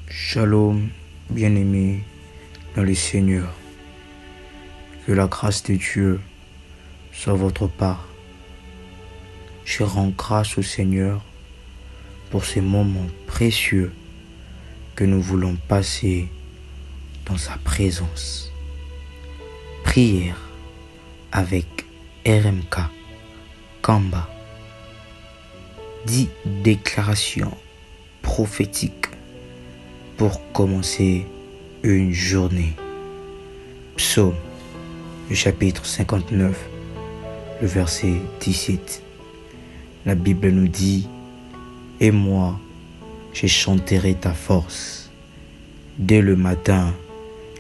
Shalom, bien-aimés dans le Seigneur. Que la grâce de Dieu soit votre part. Je rends grâce au Seigneur pour ces moments précieux que nous voulons passer dans sa présence. Prière avec RMK Kamba. 10 déclarations prophétiques pour commencer une journée. Psaume, le chapitre 59, le verset 17. La Bible nous dit: Et moi, je chanterai ta force. Dès le matin,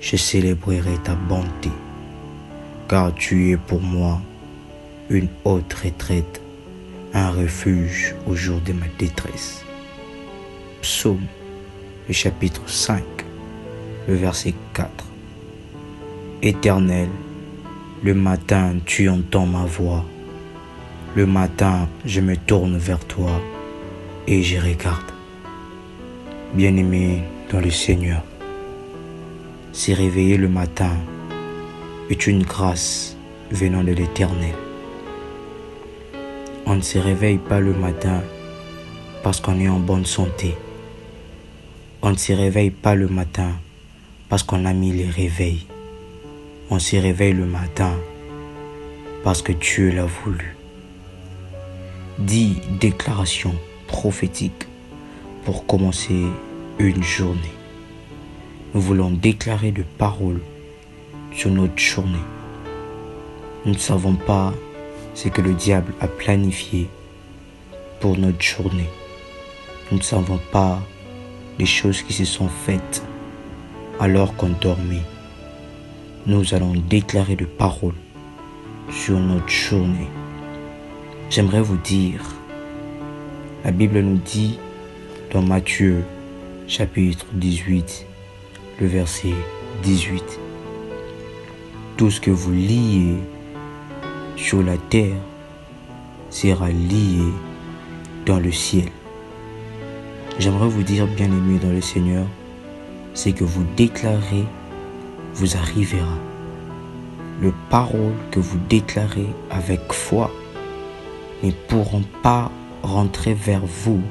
je célébrerai ta bonté, car tu es pour moi une haute retraite, un refuge au jour de ma détresse. Psaume, le chapitre 5, le verset 4. Éternel, le matin tu entends ma voix. Le matin je me tourne vers toi et je regarde. Bien-aimé dans le Seigneur, se réveiller le matin est une grâce venant de l'Éternel. On ne se réveille pas le matin parce qu'on est en bonne santé. On ne se réveille pas le matin parce qu'on a mis les réveils. On se réveille le matin parce que Dieu l'a voulu. 10 déclarations prophétiques pour commencer une journée. Nous voulons déclarer des paroles sur notre journée. Nous ne savons pas ce que le diable a planifié pour notre journée. Nous ne savons pas les choses qui se sont faites alors qu'on dormait. Nous allons déclarer des paroles sur notre journée. J'aimerais vous dire, la Bible nous dit dans Matthieu chapitre 18, le verset 18, tout ce que vous liez sur la terre sera lié dans le ciel. J'aimerais vous dire, bien-aimés dans le Seigneur, c'est que vous déclarez vous arrivera. Les paroles que vous déclarez avec foi ne pourront pas rentrer vers vous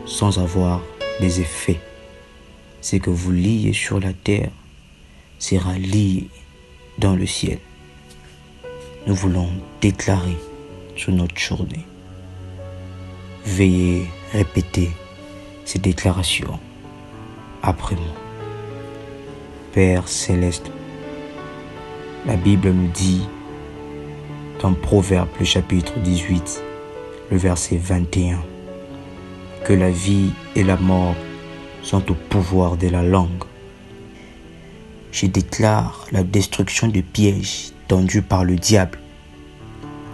sans avoir des effets. Ce que vous liez sur la terre sera lié dans le ciel. Nous voulons déclarer sur notre journée. Veuillez répéter ces déclarations après moi. Père céleste, la Bible nous dit dans Proverbe le chapitre 18, le verset 21, que la vie et la mort sont au pouvoir de la langue. Je déclare la destruction des pièges tendus par le diable.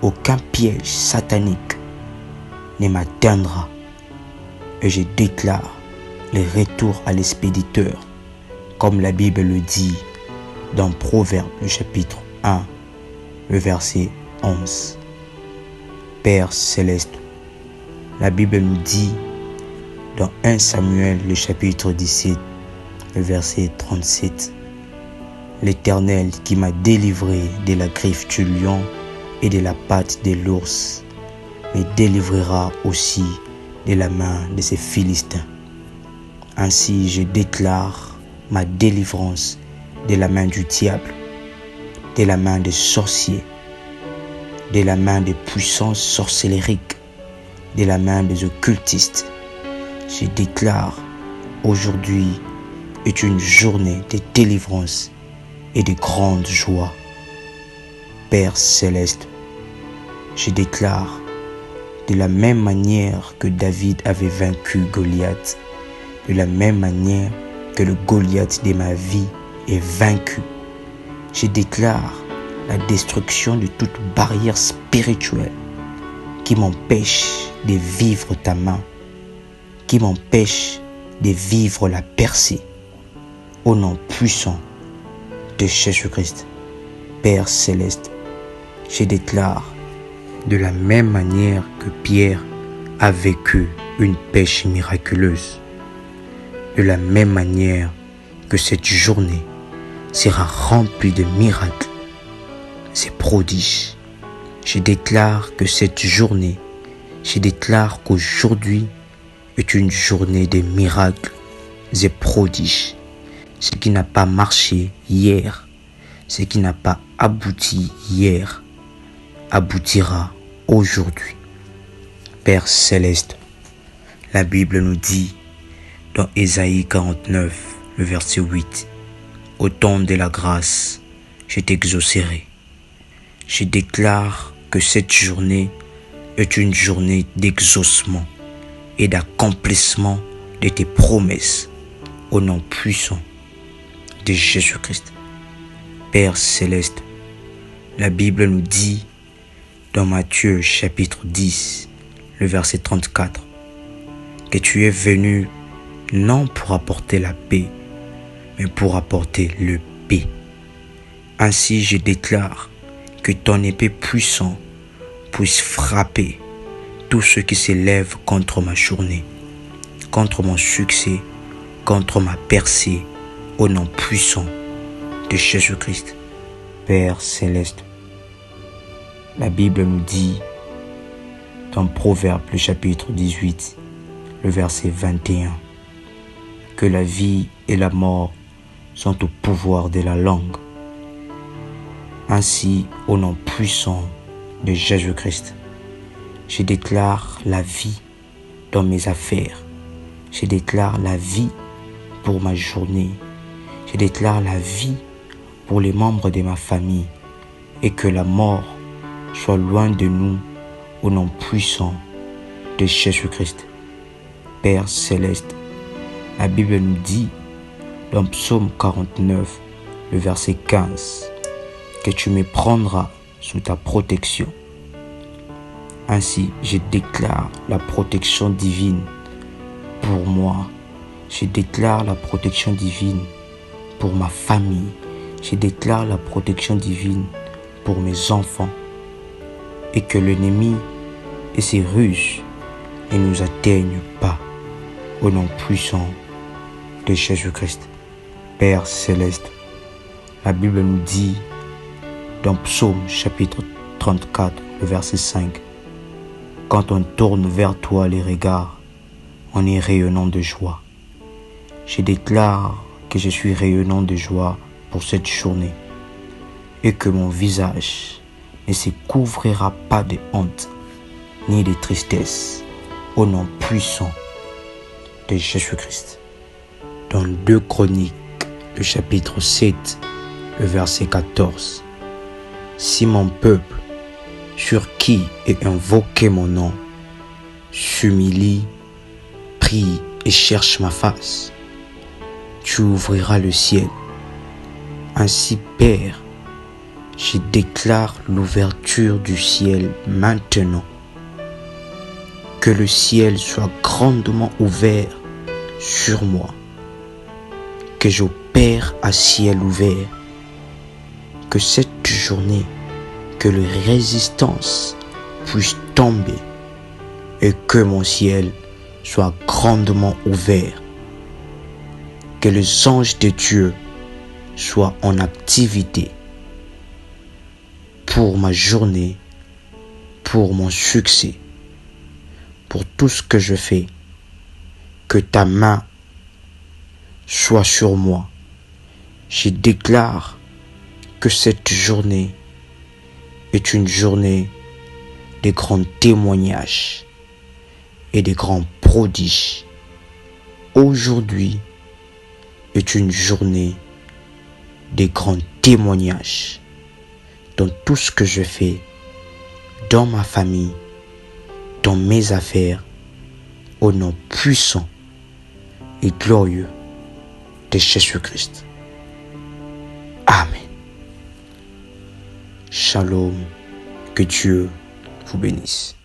Aucun piège satanique ne m'atteindra. Et je déclare le retour à l'expéditeur, comme la Bible le dit dans Proverbe le chapitre 1, le verset 11. Père céleste, la Bible nous dit dans 1 Samuel le chapitre 17, le verset 37, l'Éternel qui m'a délivré de la griffe du lion et de la patte de l'ours, me délivrera aussi de la main de ces Philistins. Ainsi je déclare ma délivrance de la main du diable, de la main des sorciers, de la main des puissances sorcellériques, de la main des occultistes. Je déclare aujourd'hui est une journée de délivrance et de grande joie. Père céleste, je déclare de la même manière que David avait vaincu Goliath, de la même manière que le Goliath de ma vie est vaincu. Je déclare la destruction de toute barrière spirituelle qui m'empêche de vivre ta main, qui m'empêche de vivre la percée. Au nom puissant de Jésus-Christ, Père céleste, je déclare de la même manière que Pierre a vécu une pêche miraculeuse, de la même manière que cette journée sera remplie de miracles et prodiges. Je déclare que cette journée, je déclare qu'aujourd'hui est une journée de miracles et prodiges. Ce qui n'a pas marché hier, ce qui n'a pas abouti hier, aboutira aujourd'hui. Père céleste, la Bible nous dit dans Ésaïe 49, le verset 8, « Au temps de la grâce, je t'exaucerai. » Je déclare que cette journée est une journée d'exaucement et d'accomplissement de tes promesses au nom puissant de Jésus-Christ. Père céleste, la Bible nous dit dans Matthieu chapitre 10, le verset 34, que tu es venu non pour apporter la paix, mais pour apporter le paix. Ainsi je déclare que ton épée puissante puisse frapper tout ce qui s'élève contre ma journée, contre mon succès, contre ma percée, au nom puissant de Jésus-Christ. Père céleste, la Bible nous dit dans Proverbe le chapitre 18, le verset 21, que la vie et la mort sont au pouvoir de la langue. Ainsi, au nom puissant de Jésus-Christ, je déclare la vie dans mes affaires. Je déclare la vie pour ma journée. Je déclare la vie pour les membres de ma famille et que la mort soit loin de nous au nom puissant de Jésus-Christ. Père céleste, la Bible nous dit dans Psaume 49, le verset 15, que tu me prendras sous ta protection. Ainsi, je déclare la protection divine pour moi. Je déclare la protection divine pour ma famille. Je déclare la protection divine pour mes enfants. Et que l'ennemi et ses ruses ne nous atteignent pas au nom puissant de Jésus-Christ. Père céleste, la Bible nous dit dans Psaume chapitre 34, le verset 5, « Quand on tourne vers toi les regards, on est rayonnant de joie. » Je déclare que je suis rayonnant de joie pour cette journée et que mon visage ne se couvrira pas de honte ni de tristesse au nom puissant de Jésus-Christ. Dans 2 Chroniques, le chapitre 7, le verset 14, « Si mon peuple, sur qui est invoqué mon nom, s'humilie, prie et cherche ma face, tu ouvriras le ciel. Ainsi, Père, je déclare l'ouverture du ciel maintenant. Que le ciel soit grandement ouvert sur moi. Que j'opère à ciel ouvert. Que cette journée, que les résistances puissent tomber et que mon ciel soit grandement ouvert. Que les anges de Dieu soient en activité pour ma journée, pour mon succès, pour tout ce que je fais. Que ta main soit sur moi. Je déclare que cette journée est une journée de grands témoignages et de grands prodiges. Aujourd'hui est une journée de grands témoignages dans tout ce que je fais, dans ma famille, dans mes affaires, au nom puissant et glorieux de Jésus-Christ. Amen. Shalom, que Dieu vous bénisse.